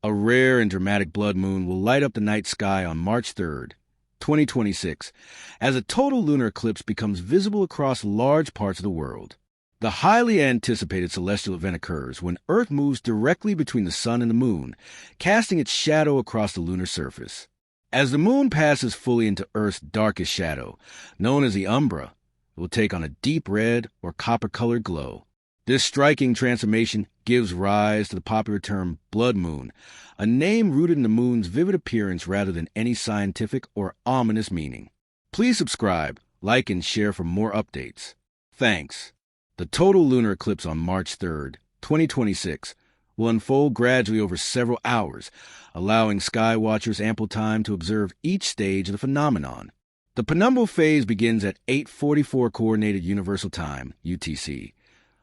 A rare and dramatic blood moon will light up the night sky on March 3rd, 2026, as a total lunar eclipse becomes visible across large parts of the world. The highly anticipated celestial event occurs when Earth moves directly between the Sun and the Moon, casting its shadow across the lunar surface. As the Moon passes fully into Earth's darkest shadow, known as the umbra, it will take on a deep red or copper-colored glow. This striking transformation gives rise to the popular term blood moon, a name rooted in the moon's vivid appearance rather than any scientific or ominous meaning. Please subscribe, like, and share for more updates. Thanks. The total lunar eclipse on March 3rd, 2026, will unfold gradually over several hours, allowing skywatchers ample time to observe each stage of the phenomenon. The penumbral phase begins at 8:44 Coordinated Universal Time, UTC,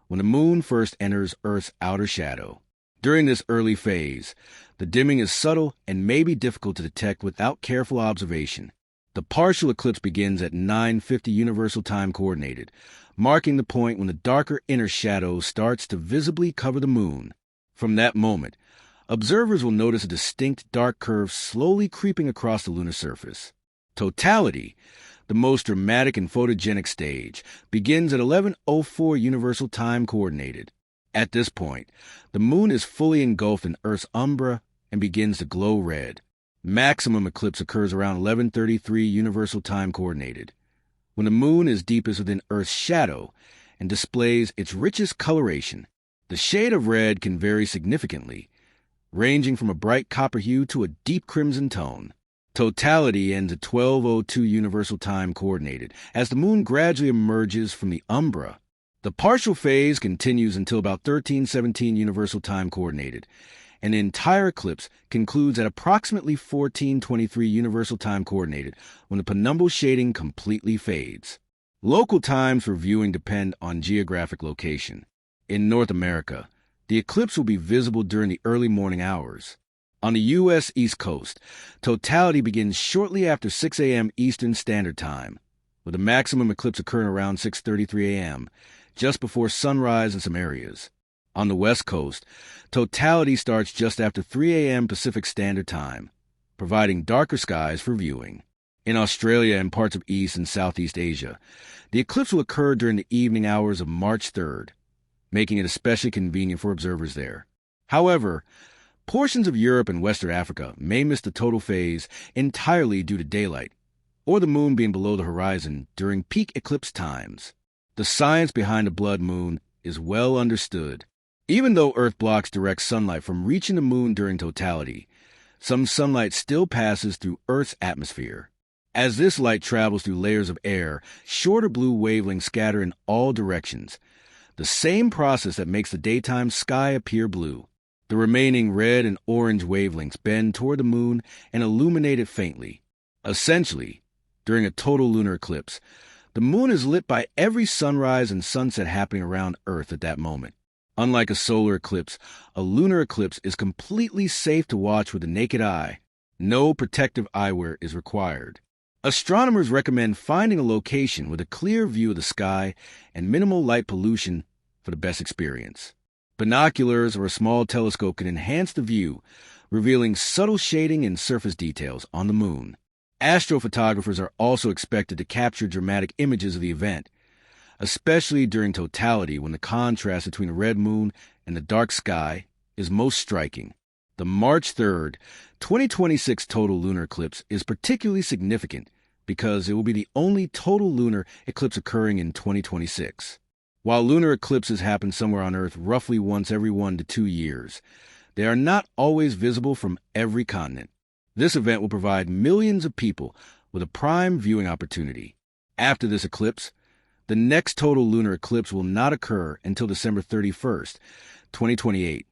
when the moon first enters Earth's outer shadow. During this early phase, the dimming is subtle and may be difficult to detect without careful observation. The partial eclipse begins at 9:50 Universal Time Coordinated, marking the point when the darker inner shadow starts to visibly cover the moon. From that moment, observers will notice a distinct dark curve slowly creeping across the lunar surface. Totality, the most dramatic and photogenic stage, begins at 11:04 Universal Time Coordinated. At this point, the moon is fully engulfed in Earth's umbra and begins to glow red. Maximum eclipse occurs around 11:33 Universal Time Coordinated, when the moon is deepest within Earth's shadow and displays its richest coloration. The shade of red can vary significantly, ranging from a bright copper hue to a deep crimson tone. Totality ends at 12:02 Universal Time Coordinated, as the moon gradually emerges from the umbra. The partial phase continues until about 13:17 Universal Time Coordinated, and the entire eclipse concludes at approximately 14:23 Universal Time Coordinated, when the penumbral shading completely fades. Local times for viewing depend on geographic location. In North America, the eclipse will be visible during the early morning hours. On the U.S. East Coast, totality begins shortly after 6 a.m. Eastern Standard Time, with a maximum eclipse occurring around 6:33 a.m., just before sunrise in some areas. On the West Coast, totality starts just after 3 a.m. Pacific Standard Time, providing darker skies for viewing. In Australia and parts of East and Southeast Asia, the eclipse will occur during the evening hours of March 3rd, making it especially convenient for observers there. However, portions of Europe and Western Africa may miss the total phase entirely due to daylight, or the moon being below the horizon during peak eclipse times. The science behind the blood moon is well understood. Even though Earth blocks direct sunlight from reaching the moon during totality, some sunlight still passes through Earth's atmosphere. As this light travels through layers of air, shorter blue wavelengths scatter in all directions, the same process that makes the daytime sky appear blue. The remaining red and orange wavelengths bend toward the moon and illuminate it faintly. Essentially, during a total lunar eclipse, the moon is lit by every sunrise and sunset happening around Earth at that moment. Unlike a solar eclipse, a lunar eclipse is completely safe to watch with the naked eye. No protective eyewear is required. Astronomers recommend finding a location with a clear view of the sky and minimal light pollution for the best experience. Binoculars or a small telescope can enhance the view, revealing subtle shading and surface details on the moon. Astrophotographers are also expected to capture dramatic images of the event, especially during totality when the contrast between the red moon and the dark sky is most striking. The March 3rd, 2026 total lunar eclipse is particularly significant because it will be the only total lunar eclipse occurring in 2026. While lunar eclipses happen somewhere on Earth roughly once every 1 to 2 years, they are not always visible from every continent. This event will provide millions of people with a prime viewing opportunity. After this eclipse, the next total lunar eclipse will not occur until December 31st, 2028,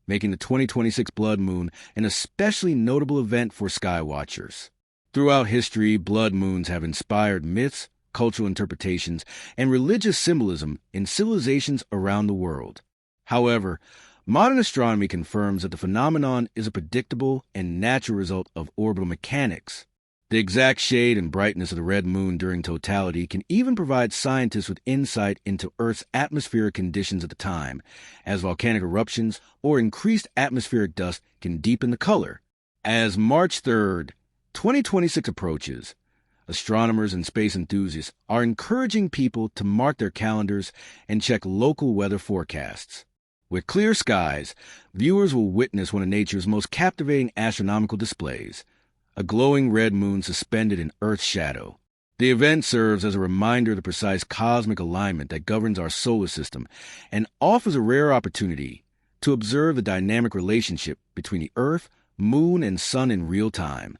making the 2026 blood moon an especially notable event for skywatchers. Throughout history, blood moons have inspired myths, cultural interpretations, and religious symbolism in civilizations around the world. However, modern astronomy confirms that the phenomenon is a predictable and natural result of orbital mechanics. The exact shade and brightness of the red moon during totality can even provide scientists with insight into Earth's atmospheric conditions at the time, as volcanic eruptions or increased atmospheric dust can deepen the color. As March 3rd, 2026 approaches, astronomers and space enthusiasts are encouraging people to mark their calendars and check local weather forecasts. With clear skies, viewers will witness one of nature's most captivating astronomical displays, a glowing red moon suspended in Earth's shadow. The event serves as a reminder of the precise cosmic alignment that governs our solar system and offers a rare opportunity to observe the dynamic relationship between the Earth, moon, and sun in real time.